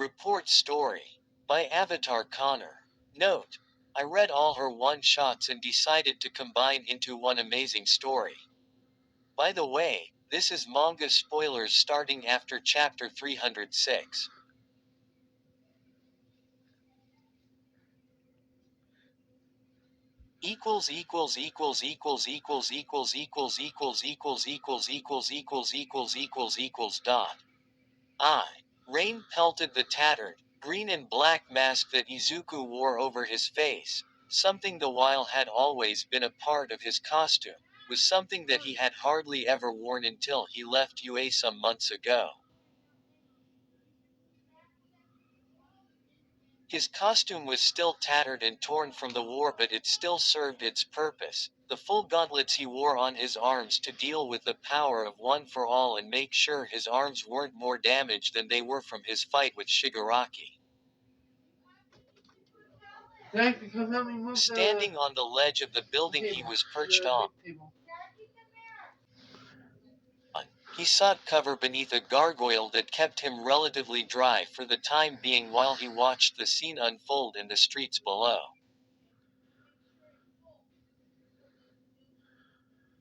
Report Story by Avatar Connor. Note: I read all her one-shots and decided to combine into one amazing story. By the way, this is manga spoilers starting after chapter 306. Equals equals equals equals equals equals equals equals equals equals equals equals equals equals equals dot. Rain pelted the tattered, green and black mask that Izuku wore over his face. Something the while had always been a part of his costume, was something that he had hardly ever worn until he left UA some months ago. His costume was still tattered and torn from the war, but it still served its purpose. The full gauntlets he wore on his arms to deal with the power of One for All and make sure his arms weren't more damaged than they were from his fight with Shigaraki. Standing on the ledge of the building he was perched on, he sought cover beneath a gargoyle that kept him relatively dry for the time being while he watched the scene unfold in the streets below.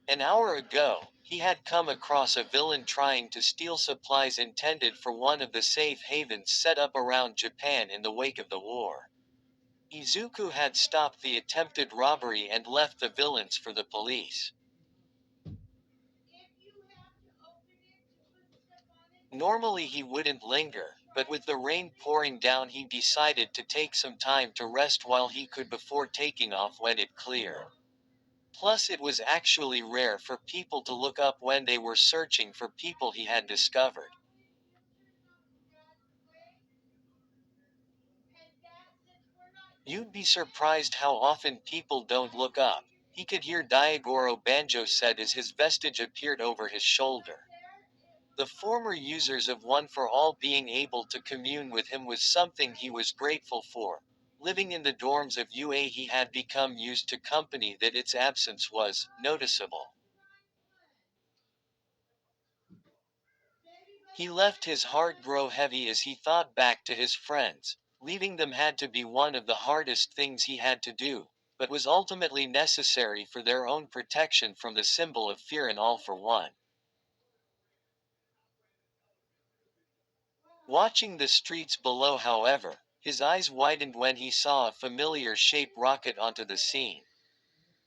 An hour ago, he had come across a villain trying to steal supplies intended for one of the safe havens set up around Japan in the wake of the war. Izuku had stopped the attempted robbery and left the villains for the police. Normally he wouldn't linger, but with the rain pouring down he decided to take some time to rest while he could before taking off when it cleared. Plus it was actually rare for people to look up when they were searching for people he had discovered. You'd be surprised how often people don't look up, he could hear Diagoro Banjo said as his vestige appeared over his shoulder. The former users of One for All being able to commune with him was something he was grateful for. Living in the dorms of UA he had become used to company that its absence was noticeable. He left his heart grow heavy as he thought back to his friends. Leaving them had to be one of the hardest things he had to do, but was ultimately necessary for their own protection from the symbol of fear and All for One. Watching the streets below, however, his eyes widened when he saw a familiar shape rocket onto the scene.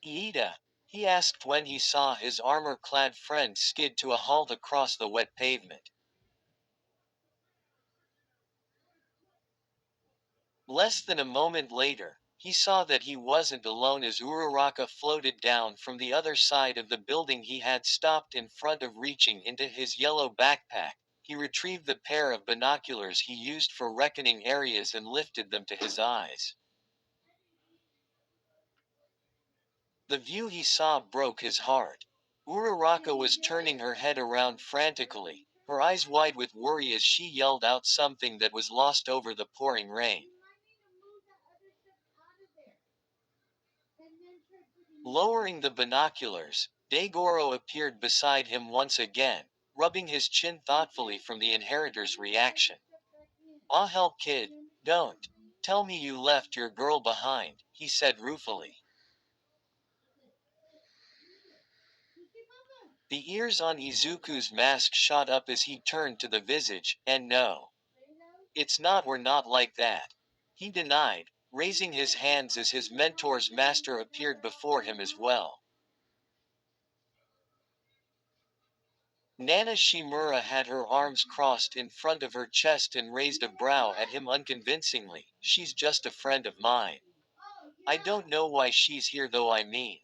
Iida? He asked when he saw his armor-clad friend skid to a halt across the wet pavement. Less than a moment later, he saw that he wasn't alone as Uraraka floated down from the other side of the building he had stopped in front of. Reaching into his yellow backpack, he retrieved the pair of binoculars he used for reckoning areas and lifted them to his eyes. The view he saw broke his heart. Uraraka was turning her head around frantically, her eyes wide with worry as she yelled out something that was lost over the pouring rain. Lowering the binoculars, Daigoro appeared beside him once again, rubbing his chin thoughtfully from the inheritor's reaction. "Ah hell kid, don't tell me you left your girl behind," he said ruefully. The ears on Izuku's mask shot up as he turned to the visage, and no. We're not like that. He denied, raising his hands as his mentor's master appeared before him as well. Nana Shimura had her arms crossed in front of her chest and raised a brow at him unconvincingly. "She's just a friend of mine. I don't know why she's here though, I mean."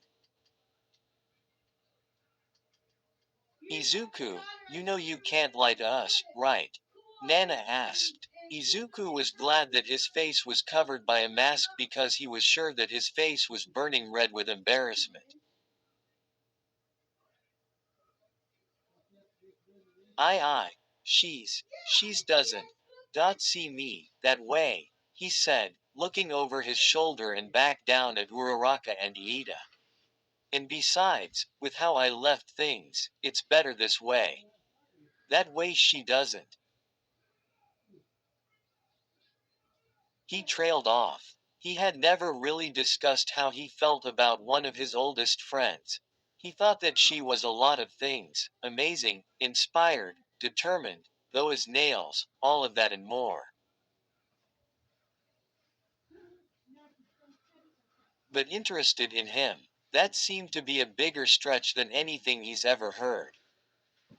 "Izuku, you know you can't lie to us, right?" Nana asked. Izuku was glad that his face was covered by a mask because he was sure that his face was burning red with embarrassment. "I, she's doesn't see me that way," he said, looking over his shoulder and back down at Uraraka and Iida. "And besides, with how I left things, it's better this way. That way she doesn't." He trailed off. He had never really discussed how he felt about one of his oldest friends. He thought that she was a lot of things: amazing, inspired, determined, though as nails, all of that and more. But interested in him. That seemed to be a bigger stretch than anything he's ever heard.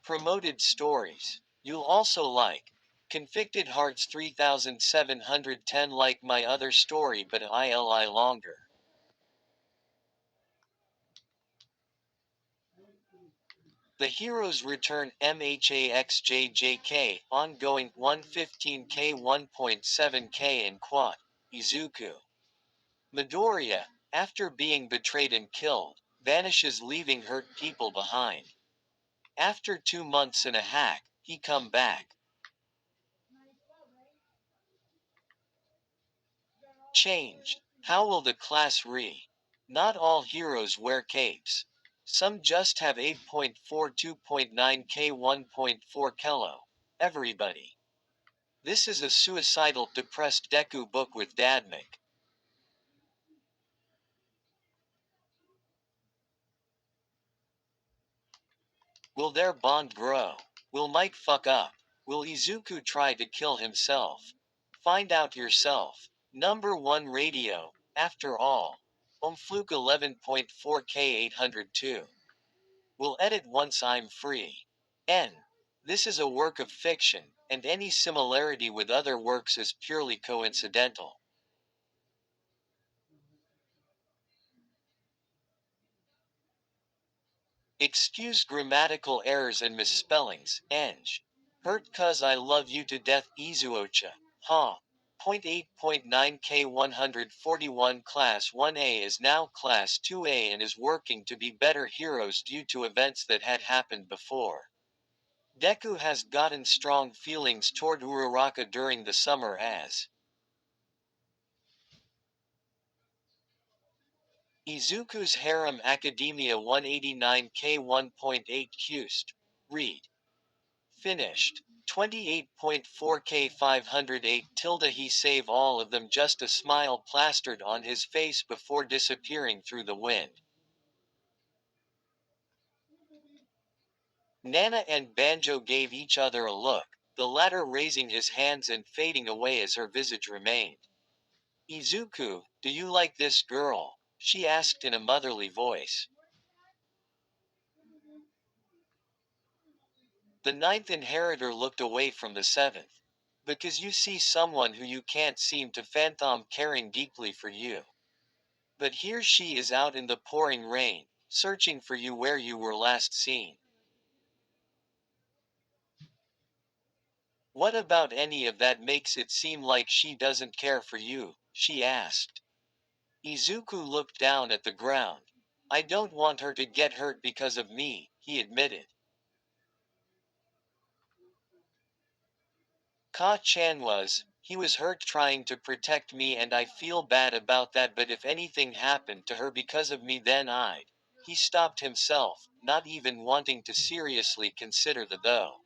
Promoted stories. You'll also like. Convicted Hearts 3710 like my other story but ILI longer. The Heroes Return MHAXJJK, ongoing 115K 1.7K in Quad. Izuku. Midoriya, after being betrayed and killed, vanishes leaving hurt people behind. After 2 months in a hack, he come back. Changed. How will the class re? Not all heroes wear capes. Some just have 8.42.9K 1.4 kilo. Everybody. This is a suicidal, depressed Deku book with Dadmic. Will their bond grow? Will Mike fuck up? Will Izuku try to kill himself? Find out yourself. Number 1 radio, after all. Fluke 11.4K 802. Will edit once I'm free. N. This is a work of fiction, and any similarity with other works is purely coincidental. Excuse grammatical errors and misspellings, Eng. Hurt cuz I love you to death Izuocha. Ha. 8.9K 141 Class 1A is now Class 2A and is working to be better heroes due to events that had happened before. Deku has gotten strong feelings toward Uraraka during the summer as Izuku's Harem Academia 189K 1.8 Qst. Read. Finished. 28.4K 508 tilde he save all of them just a smile plastered on his face before disappearing through the wind. Nana and Banjo gave each other a look, the latter raising his hands and fading away as her visage remained. Izuku, do you like this girl? She asked in a motherly voice. The ninth inheritor looked away from the seventh. Because you see someone who you can't seem to fathom caring deeply for you. But here she is out in the pouring rain, searching for you where you were last seen. What about any of that makes it seem like she doesn't care for you? She asked. Izuku looked down at the ground. I don't want her to get hurt because of me, he admitted. Ka-chan he was hurt trying to protect me and I feel bad about that but if anything happened to her because of me then I'd. He stopped himself, not even wanting to seriously consider the though.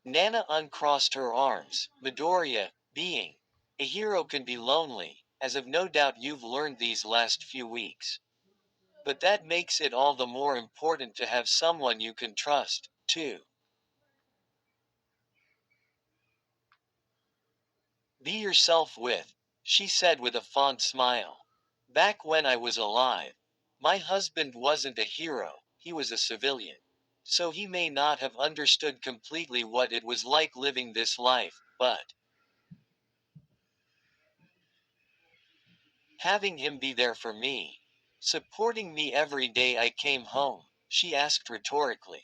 Nana uncrossed her arms. Midoriya, being a hero can be lonely, as of no doubt you've learned these last few weeks. But that makes it all the more important to have someone you can trust, too. Be yourself with, she said with a fond smile. Back when I was alive, my husband wasn't a hero, he was a civilian. So he may not have understood completely what it was like living this life, but having him be there for me, supporting me every day I came home, she asked rhetorically.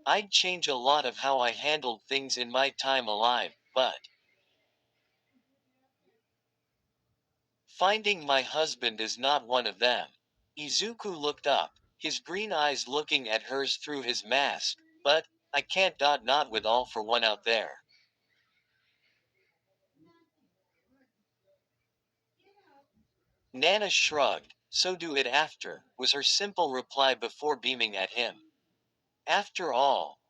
I'd change a lot of how I handled things in my time alive, but finding my husband is not one of them. Izuku looked up, his green eyes looking at hers through his mask, but I can't not with all for one out there. Nana shrugged, so do it after, was her simple reply before beaming at him. After all,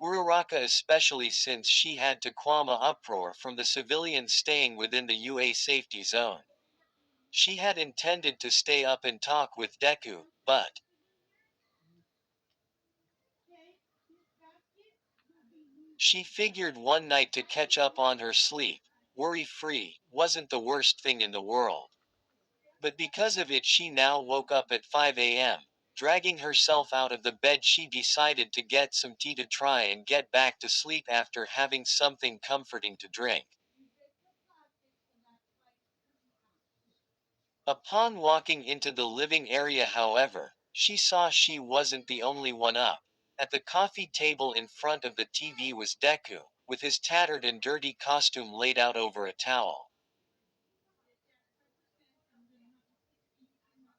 Uraraka especially since she had to qualm a uproar from the civilians staying within the UA safety zone. She had intended to stay up and talk with Deku, but she figured one night to catch up on her sleep, worry-free, wasn't the worst thing in the world. But because of it she now woke up at 5 a.m. Dragging herself out of the bed she decided to get some tea to try and get back to sleep after having something comforting to drink. Upon walking into the living area however, she saw she wasn't the only one up. At the coffee table in front of the TV was Deku, with his tattered and dirty costume laid out over a towel.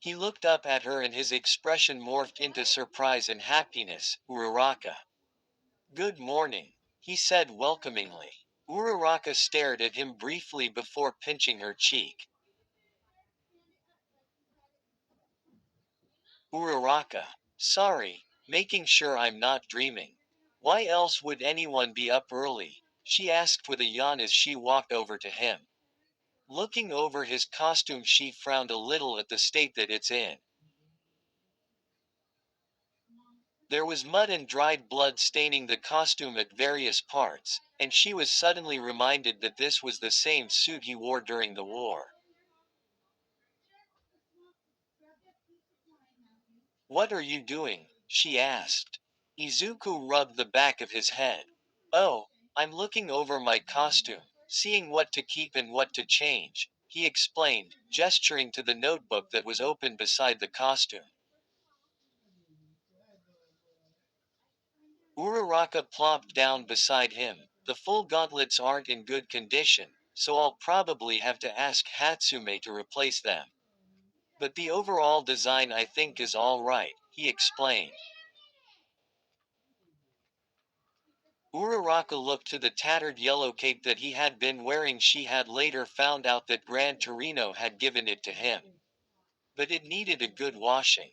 He looked up at her and his expression morphed into surprise and happiness. Uraraka. Good morning, he said welcomingly. Uraraka stared at him briefly before pinching her cheek. Uraraka. Sorry, making sure I'm not dreaming. Why else would anyone be up early? She asked with a yawn as she walked over to him. Looking over his costume she frowned a little at the state that it's in. There was mud and dried blood staining the costume at various parts, and she was suddenly reminded that this was the same suit he wore during the war. What are you doing? She asked. Izuku rubbed the back of his head. Oh, I'm looking over my costume, seeing what to keep and what to change, he explained, gesturing to the notebook that was open beside the costume. Uraraka plopped down beside him. The full gauntlets aren't in good condition, so I'll probably have to ask Hatsume to replace them. But the overall design I think is all right, he explained. Uraraka looked to the tattered yellow cape that he had been wearing. She had later found out that Gran Torino had given it to him. But it needed a good washing.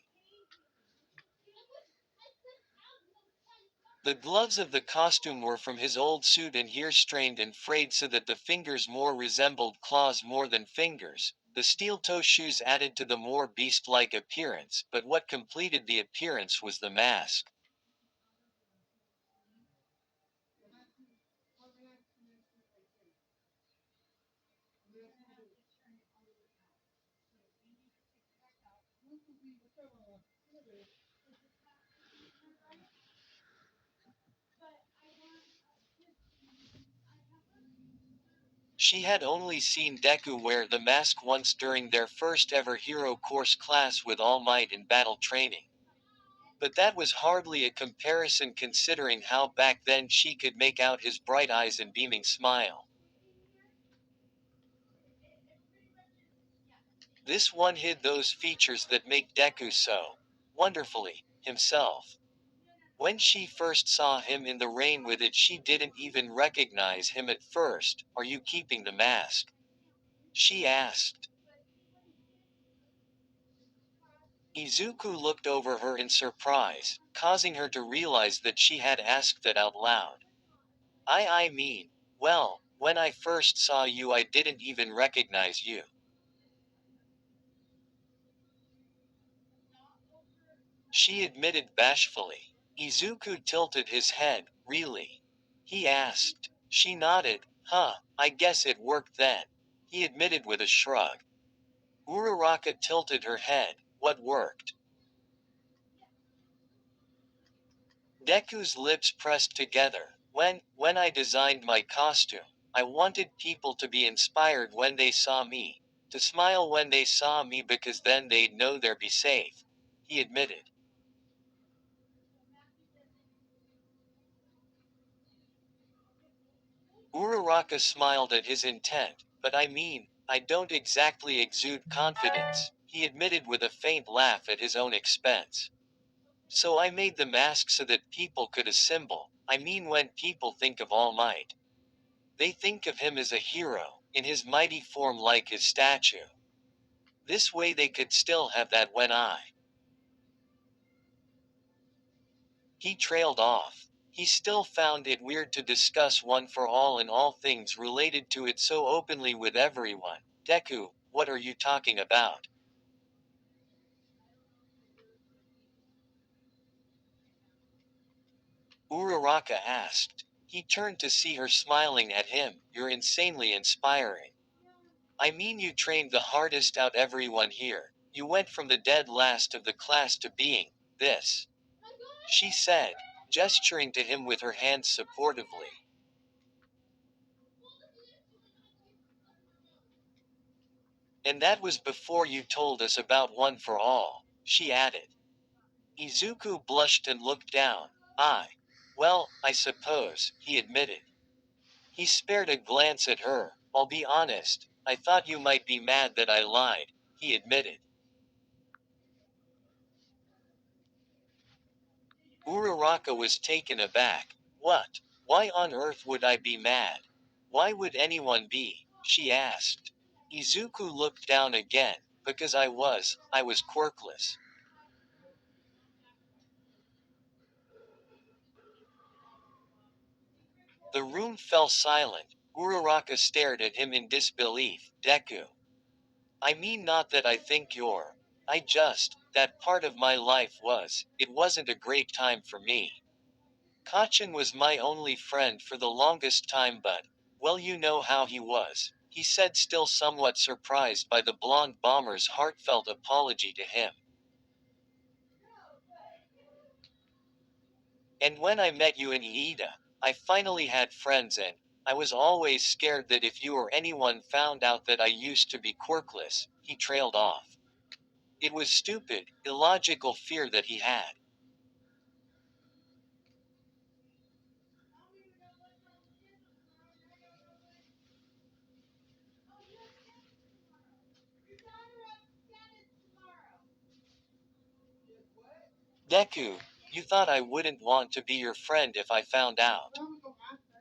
The gloves of the costume were from his old suit and here strained and frayed so that the fingers more resembled claws more than fingers. The steel-toe shoes added to the more beast-like appearance, but what completed the appearance was the mask. She had only seen Deku wear the mask once during their first ever hero course class with All Might in battle training. But that was hardly a comparison considering how back then she could make out his bright eyes and beaming smile. This one hid those features that make Deku so wonderfully himself. When she first saw him in the rain with it, she didn't even recognize him at first. Are you keeping the mask? She asked. Izuku looked over her in surprise, causing her to realize that she had asked that out loud. I mean, well, when I first saw you, I didn't even recognize you. She admitted bashfully. Izuku tilted his head. Really? He asked. She nodded. Huh, I guess it worked then. He admitted with a shrug. Uraraka tilted her head. What worked? Deku's lips pressed together. When I designed my costume, I wanted people to be inspired when they saw me. To smile when they saw me because then they'd know they'd be safe. He admitted. Uraraka smiled at his intent, but I mean, I don't exactly exude confidence, he admitted with a faint laugh at his own expense. So I made the mask so that people could assemble. I mean, when people think of All Might, they think of him as a hero, in his mighty form like his statue. This way they could still have that when I. He trailed off. He still found it weird to discuss One for All and all things related to it so openly with everyone. Deku, what are you talking about? Uraraka asked. He turned to see her smiling at him. You're insanely inspiring. I mean, you trained the hardest out everyone here. You went from the dead last of the class to being this, she said, gesturing to him with her hands supportively. And that was before you told us about One for All, she added. Izuku blushed and looked down. Well, I suppose, he admitted. He spared a glance at her. I'll be honest, I thought you might be mad that I lied, he admitted. Uraraka was taken aback. What? Why on earth would I be mad? Why would anyone be? She asked. Izuku looked down again. Because I was quirkless. The room fell silent. Uraraka stared at him in disbelief. Deku. I mean, not that I think you're. That part of my life it wasn't a great time for me. Kachin was my only friend for the longest time, but, well, you know how he was, he said, still somewhat surprised by the blonde bomber's heartfelt apology to him. And when I met you in Iida, I finally had friends, and I was always scared that if you or anyone found out that I used to be quirkless, he trailed off. It was stupid, illogical fear that he had. Deku, you thought I wouldn't want to be your friend if I found out.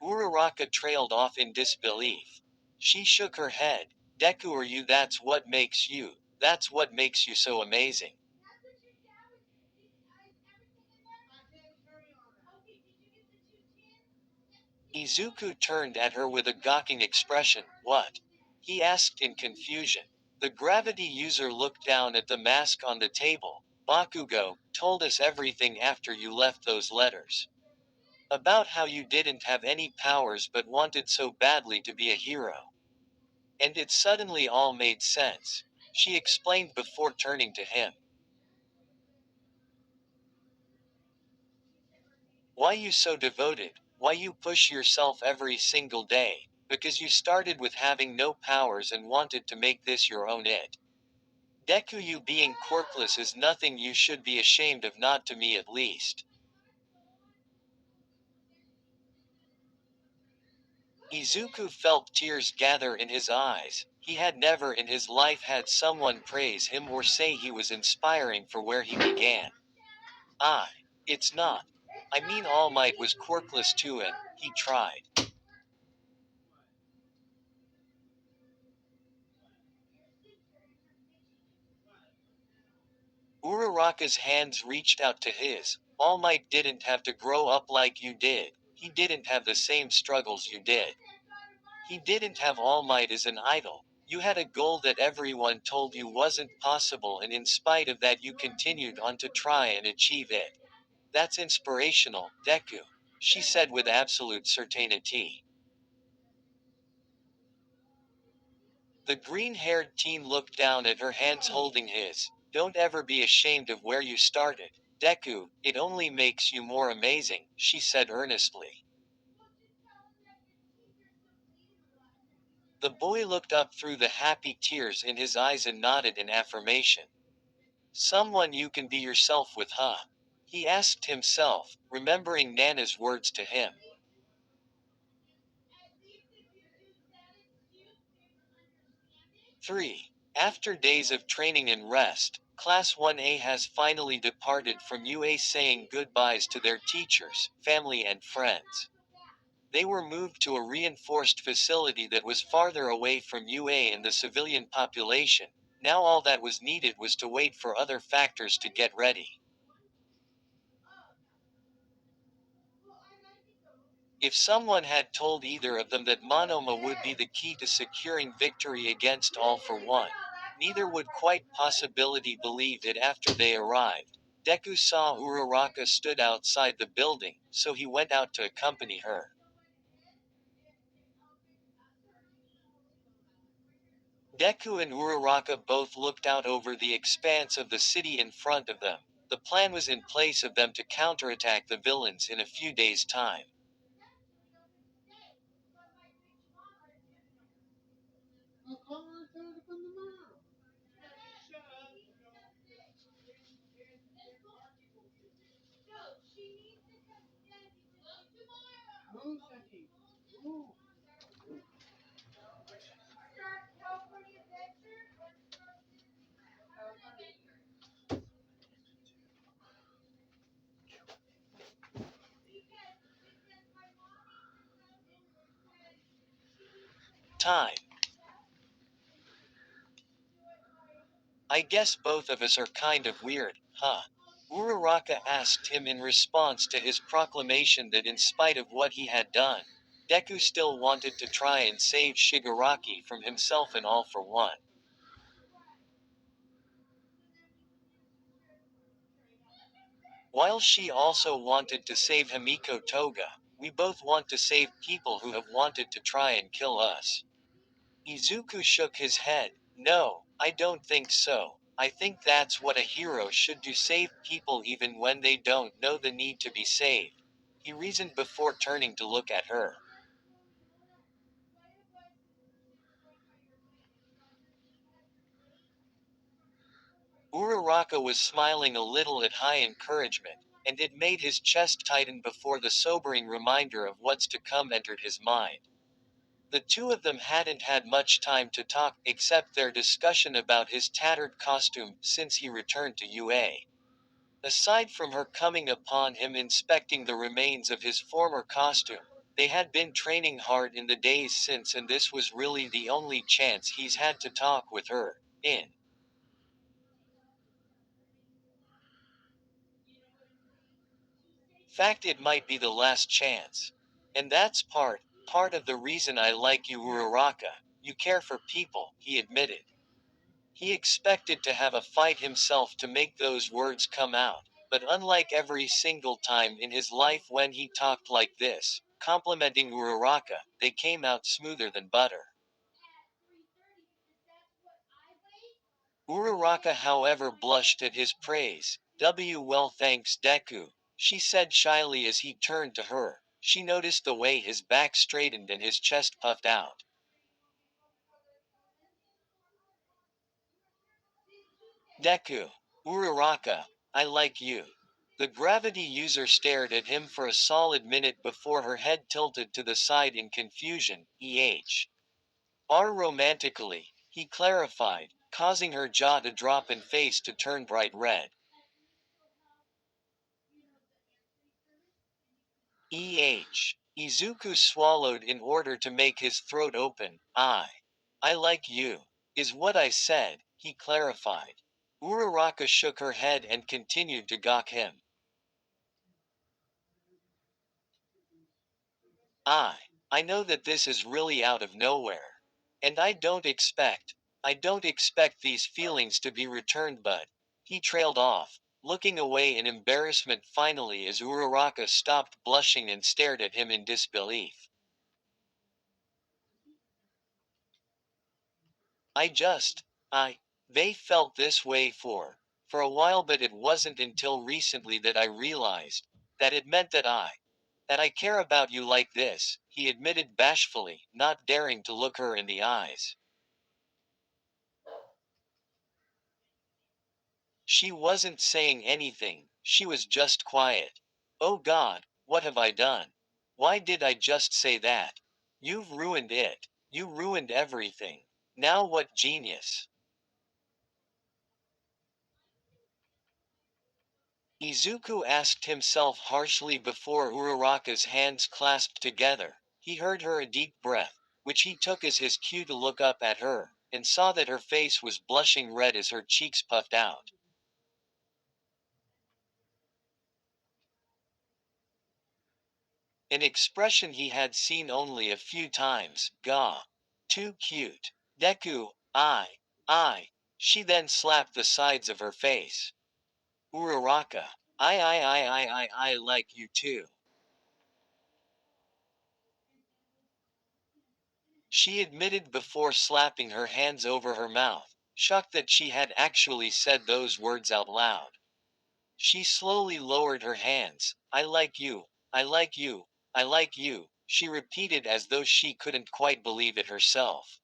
Uraraka trailed off in disbelief. She shook her head. Deku, are you? That's what makes you so amazing. Izuku turned at her with a gawking expression. What? He asked in confusion. The gravity user looked down at the mask on the table. Bakugo told us everything after you left those letters. About how you didn't have any powers but wanted so badly to be a hero. And it suddenly all made sense. She explained before turning to him. Why you so devoted? Why you push yourself every single day? Because you started with having no powers and wanted to make this your own it. Deku, you being quirkless is nothing you should be ashamed of, not to me at least. Izuku felt tears gather in his eyes. He had never in his life had someone praise him or say he was inspiring for where he began. I. It's not. I mean, All Might was quirkless too, and he tried. Uraraka's hands reached out to his. All Might didn't have to grow up like you did. He didn't have the same struggles you did. He didn't have All Might as an idol. You had a goal that everyone told you wasn't possible, and in spite of that, you continued on to try and achieve it. That's inspirational, Deku, she said with absolute certainty. The green haired teen looked down at her, hands holding his. Don't ever be ashamed of where you started. Deku, it only makes you more amazing, she said earnestly. The boy looked up through the happy tears in his eyes and nodded in affirmation. Someone you can be yourself with, huh? He asked himself, remembering Nana's words to him. 3. After days of training and rest, Class 1A has finally departed from UA, saying goodbyes to their teachers, family, and friends. They were moved to a reinforced facility that was farther away from UA and the civilian population. Now all that was needed was to wait for other factors to get ready. If someone had told either of them that Monoma would be the key to securing victory against All for One, neither would quite possibility believe it after they arrived. Deku saw Uraraka stood outside the building, so he went out to accompany her. Deku and Uraraka both looked out over the expanse of the city in front of them. The plan was in place of them to counterattack the villains in a few days' time. Time. I guess both of us are kind of weird, huh? Uraraka asked him in response to his proclamation that in spite of what he had done, Deku still wanted to try and save Shigaraki from himself and All for One. While she also wanted to save Himiko Toga, we both want to save people who have wanted to try and kill us. Izuku shook his head. No, I don't think so. I think that's what a hero should do, save people even when they don't know the need to be saved. He reasoned before turning to look at her. Uraraka was smiling a little at high encouragement, and it made his chest tighten before the sobering reminder of what's to come entered his mind. The two of them hadn't had much time to talk, except their discussion about his tattered costume, since he returned to UA. Aside from her coming upon him inspecting the remains of his former costume, they had been training hard in the days since, and this was really the only chance he's had to talk with her. In fact, it might be the last chance. And that's part of the reason I like you, Uraraka. You care for people, he admitted. He expected to have a fight himself to make those words come out, but unlike every single time in his life when he talked like this, complimenting Uraraka, they came out smoother than butter. Uraraka, however, blushed at his praise. Well, thanks, Deku, she said shyly as he turned to her. She noticed the way his back straightened and his chest puffed out. Deku. Uraraka. I like you. The gravity user stared at him for a solid minute before her head tilted to the side in confusion. R romantically, he clarified, causing her jaw to drop and face to turn bright red. Izuku swallowed in order to make his throat open. I like you. Is what I said, he clarified. Uraraka shook her head and continued to gawk him. I know that this is really out of nowhere. And I don't expect these feelings to be returned, but he trailed off, looking away in embarrassment finally as Uraraka stopped blushing and stared at him in disbelief. I just, I, they felt this way for a while, but it wasn't until recently that I realized that it meant that I care about you like this, he admitted bashfully, not daring to look her in the eyes. She wasn't saying anything, she was just quiet. Oh God, what have I done? Why did I just say that? You've ruined it. You ruined everything. Now what genius? Izuku asked himself harshly before Uraraka's hands clasped together. He heard her deep breath, which he took as his cue to look up at her, and saw that her face was blushing red as her cheeks puffed out. an expression he had seen only a few times. Gah. Too cute. Deku, I. She then slapped the sides of her face. Uraraka. I like you too. She admitted before slapping her hands over her mouth, shocked that she had actually said those words out loud. She slowly lowered her hands. I like you, I like you, I like you, she repeated as though she couldn't quite believe it herself.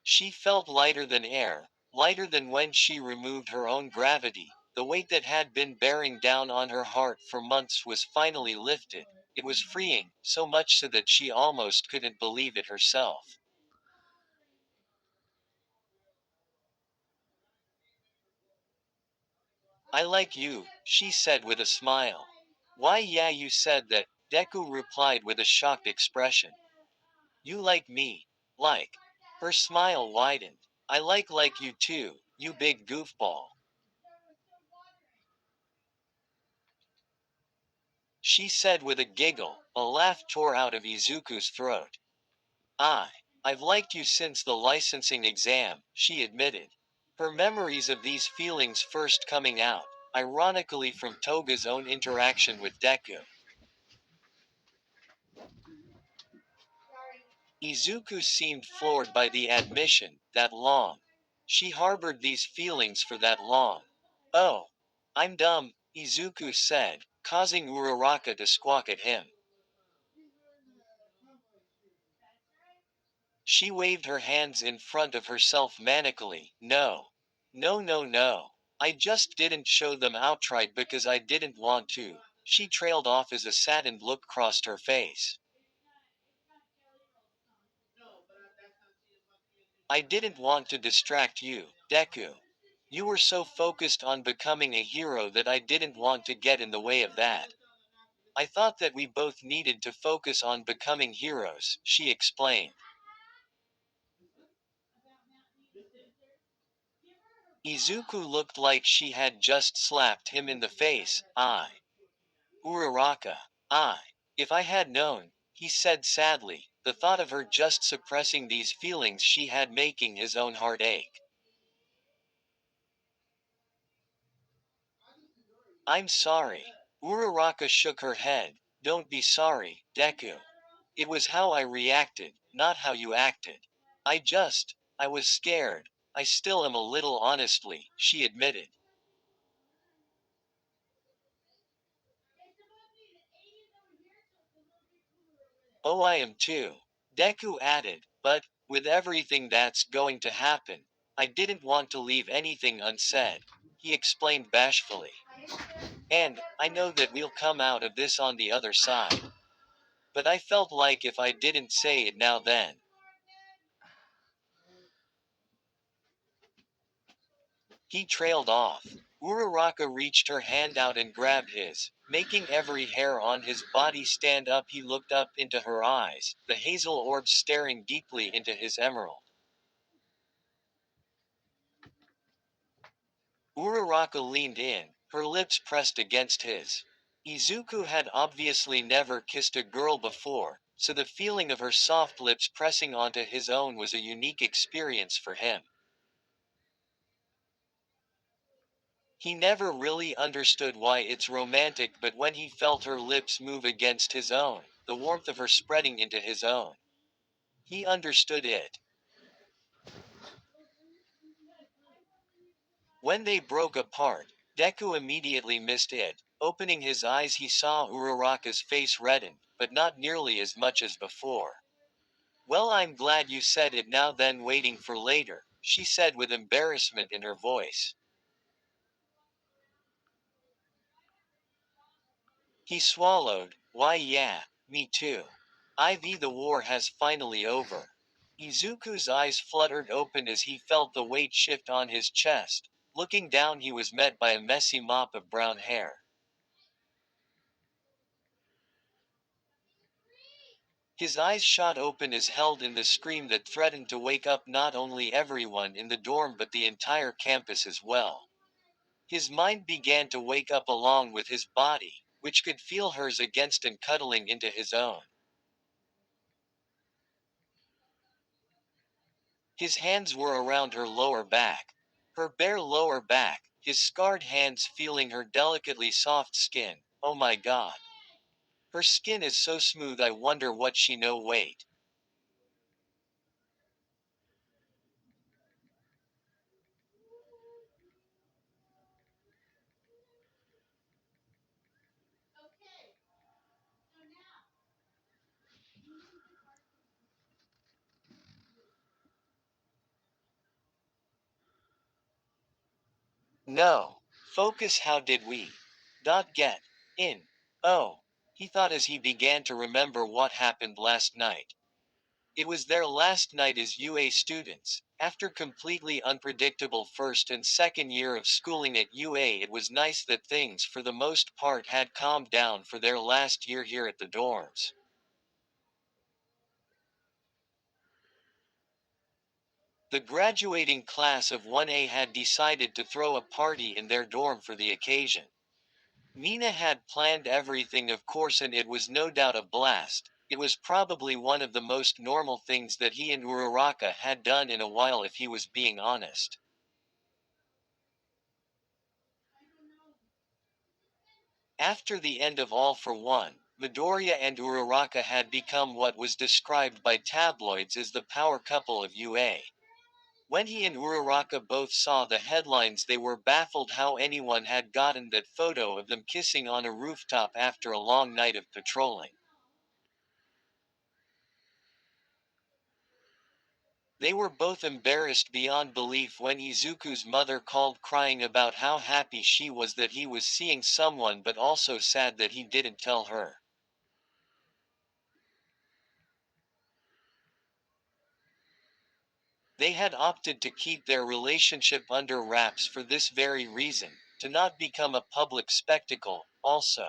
She felt lighter than air, lighter than when she removed her own gravity. The weight that had been bearing down on her heart for months was finally lifted. It was freeing, so much so that she almost couldn't believe it herself. I like you, she said with a smile. Why, yeah, you said that, Deku replied with a shocked expression. You like me. Like. Her smile widened. I like you too, you big goofball. She said with a giggle. A laugh tore out of Izuku's throat. I've liked you since the licensing exam, she admitted. Her memories of these feelings first coming out, ironically from Toga's own interaction with Deku. Izuku seemed floored by the admission, that long. She harbored these feelings for that long. Oh. I'm dumb, Izuku said, causing Uraraka to squawk at him. She waved her hands in front of herself manically. No. No, no, no. I just didn't show them outright because I didn't want to. She trailed off as a saddened look crossed her face. I didn't want to distract you, Deku. You were so focused on becoming a hero that I didn't want to get in the way of that. I thought that we both needed to focus on becoming heroes, she explained. Izuku looked like she had just slapped him in the face. Uraraka. I. If I had known, he said sadly, the thought of her just suppressing these feelings she had making his own heart ache. I'm sorry. Uraraka shook her head. Don't be sorry, Deku. It was how I reacted, not how you acted. I was scared. I still am a little honestly, she admitted. Oh, I am too. Deku added, but, with everything that's going to happen, I didn't want to leave anything unsaid. He explained bashfully. And, I know that we'll come out of this on the other side. But I felt like if I didn't say it now then. He trailed off. Uraraka reached her hand out and grabbed his, making every hair on his body stand up. He looked up into her eyes, the hazel orbs staring deeply into his emerald. Uraraka leaned in, her lips pressed against his. Izuku had obviously never kissed a girl before, so the feeling of her soft lips pressing onto his own was a unique experience for him. He never really understood why it's romantic, but when he felt her lips move against his own, the warmth of her spreading into his own, he understood it. When they broke apart, Deku immediately missed it. Opening his eyes, he saw Uraraka's face redden, but not nearly as much as before. Well, I'm glad you said it now then, waiting for later, she said with embarrassment in her voice. He swallowed. Why, yeah, me too. The war has finally over. Izuku's eyes fluttered open as he felt the weight shift on his chest. Looking down, he was met by a messy mop of brown hair. His eyes shot open as held in the scream that threatened to wake up not only everyone in the dorm but the entire campus as well. His mind began to wake up along with his body, which could feel hers against and cuddling into his own. His hands were around her lower back. Her bare lower back, his scarred hands feeling her delicately soft skin. Oh my god. Her skin is so smooth, I wonder what she know. Wait. No. Focus, how did we not get in? Oh. He thought as he began to remember what happened last night. It was their last night as UA students. After completely unpredictable first and second year of schooling at UA, it was nice that things for the most part had calmed down for their last year here at the dorms. The graduating class of 1A had decided to throw a party in their dorm for the occasion. Mina had planned everything, of course, and it was no doubt a blast. It was probably one of the most normal things that he and Uraraka had done in a while, if he was being honest. After the end of All for One, Midoriya and Uraraka had become what was described by tabloids as the power couple of UA. When he and Uraraka both saw the headlines, they were baffled how anyone had gotten that photo of them kissing on a rooftop after a long night of patrolling. They were both embarrassed beyond belief when Izuku's mother called, crying about how happy she was that he was seeing someone, but also sad that he didn't tell her. They had opted to keep their relationship under wraps for this very reason, to not become a public spectacle. Also,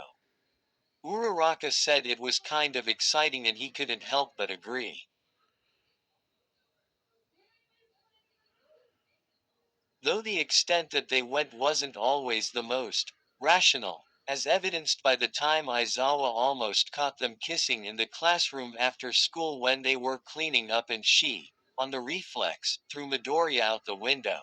Uraraka said it was kind of exciting and he couldn't help but agree. Though the extent that they went wasn't always the most rational, as evidenced by the time Aizawa almost caught them kissing in the classroom after school when they were cleaning up and she, on the reflex, threw Midoriya out the window.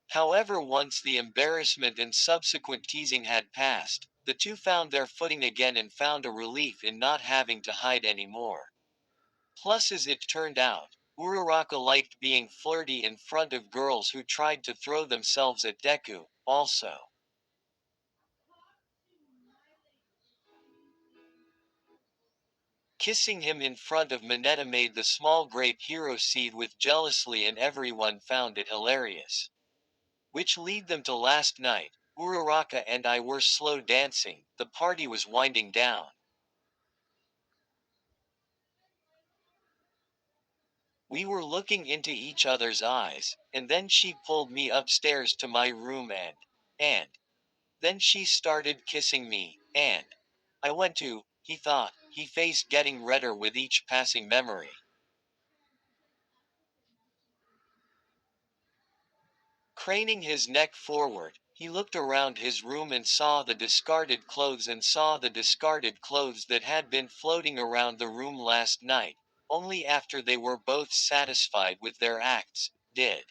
However, once the embarrassment and subsequent teasing had passed, the two found their footing again and found a relief in not having to hide anymore. Plus, as it turned out, Uraraka liked being flirty in front of girls who tried to throw themselves at Deku, also. Kissing him in front of Mineta made the small grape hero seed with jealously, and everyone found it hilarious. Which lead them to last night. Uraraka and I were slow dancing, the party was winding down. We were looking into each other's eyes, and then she pulled me upstairs to my room and then she started kissing me, and I went to, he thought, he face getting redder with each passing memory. Craning his neck forward, he looked around his room and saw the discarded clothes that had been floating around the room last night. Only after they were both satisfied with their acts, did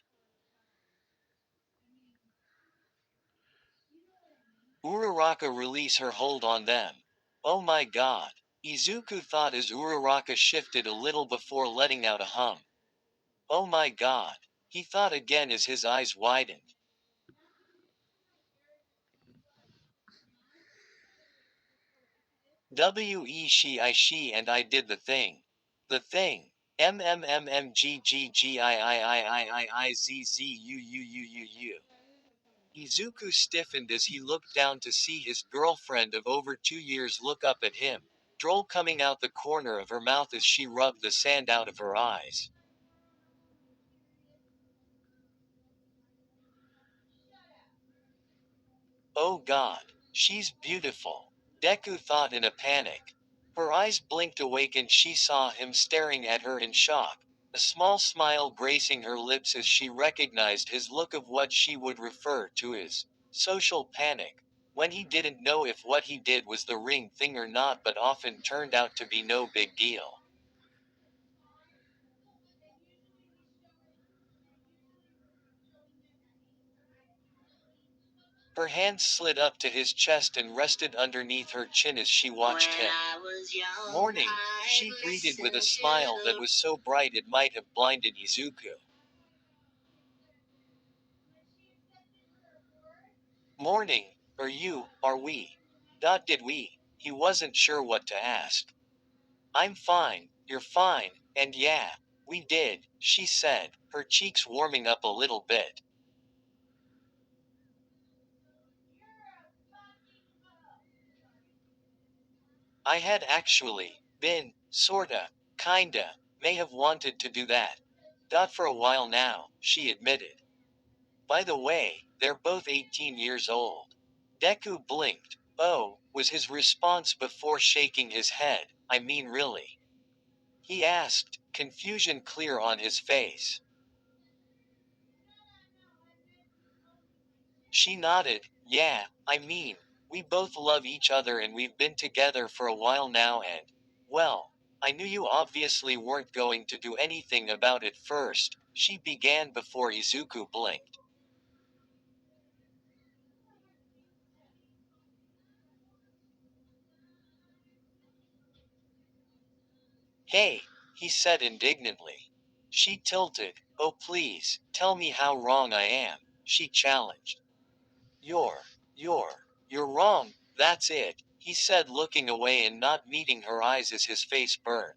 Uraraka release her hold on them. Oh my god. Izuku thought as Uraraka shifted a little before letting out a hum. Oh my god. He thought again as his eyes widened. She and I did the thing. The thing. MMMMGGGIIIIIIZZUUUUU. Izuku stiffened as he looked down to see his girlfriend of over 2 years look up at him, droll coming out the corner of her mouth as she rubbed the sand out of her eyes. Oh god. She's beautiful. Deku thought in a panic. Her eyes blinked awake and she saw him staring at her in shock. a small smile gracing her lips as she recognized his look of what she would refer to as social panic, when he didn't know if what he did was the ring thing or not, but often turned out to be no big deal. Her hands slid up to his chest and rested underneath her chin as she watched him. Morning, she greeted with a smile that was so bright it might have blinded Izuku. Morning, are we? Did we? He wasn't sure what to ask. I'm fine, you're fine, and yeah, we did, she said, her cheeks warming up a little bit. I had actually been, sorta, kinda, may have wanted to do that. For a while now, she admitted. By the way, they're both 18 years old. Deku blinked. Oh, was his response before shaking his head. I mean, really? He asked, confusion clear on his face. She nodded. Yeah, I mean, we both love each other and we've been together for a while now and, well, I knew you obviously weren't going to do anything about it first, she began before Izuku blinked. Hey, he said indignantly. She tilted. Oh please, tell me how wrong I am, she challenged. You're, you're wrong, that's it, he said looking away and not meeting her eyes as his face burned.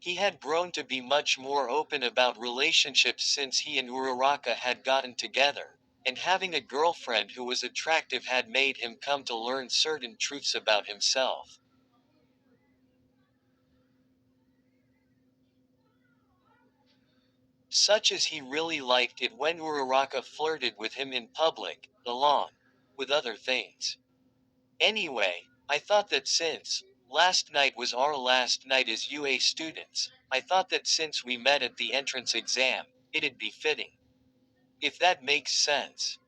He had grown to be much more open about relationships since he and Uraraka had gotten together, and having a girlfriend who was attractive had made him come to learn certain truths about himself. Such as he really liked it when Uraraka flirted with him in public, along with other things. Anyway, I thought that since last night was our last night as UA students, I thought that since we met at the entrance exam, it'd be fitting. If that makes sense.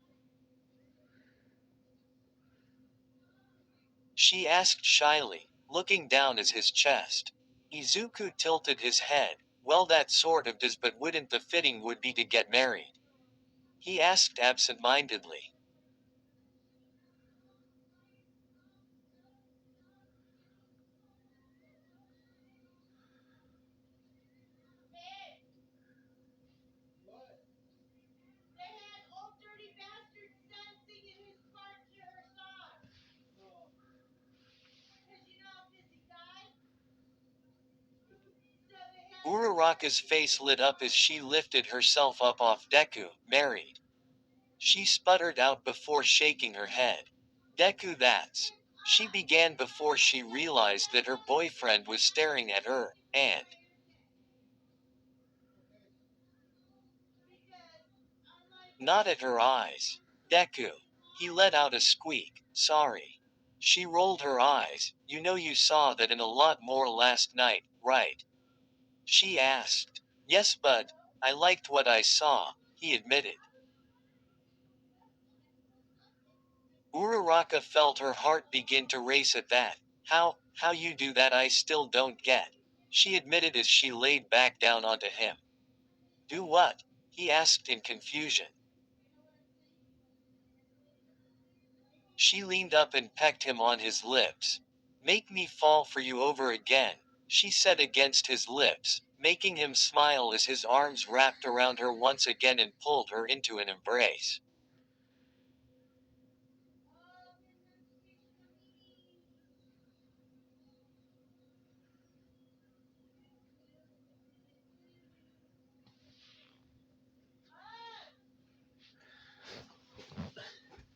She asked shyly, looking down at his chest. Izuku tilted his head. Well, that sort of does, but wouldn't the fitting would be to get married? He asked absent-mindedly. Uraraka's face lit up as she lifted herself up off Deku. Married. She sputtered out before shaking her head. Deku, that's. She began before she realized that her boyfriend was staring at her, and not at her eyes. Deku. He let out a squeak. Sorry. She rolled her eyes. You know you saw that and a lot more last night, right? She asked. Yes, but I liked what I saw, he admitted. Uraraka felt her heart begin to race at that. How you do that I still don't get. She admitted as she laid back down onto him. Do what? He asked in confusion. She leaned up and pecked him on his lips. Make me fall for you over again, she said against his lips, making him smile as his arms wrapped around her once again and pulled her into an embrace.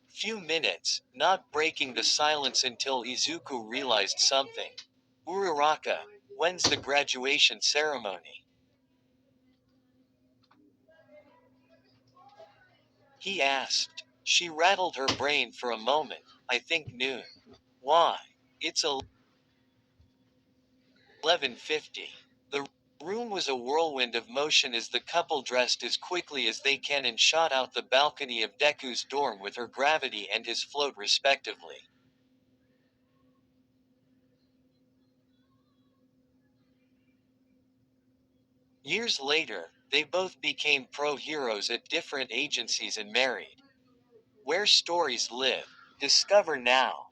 Few minutes, not breaking the silence until Izuku realized something. Uraraka, when's the graduation ceremony? He asked. She rattled her brain for a moment. I think noon. Why? It's 11:50. The room was a whirlwind of motion as the couple dressed as quickly as they can and shot out the balcony of Deku's dorm with her gravity and his float respectively. Years later, they both became pro-heroes at different agencies and married. Where stories live. Discover now.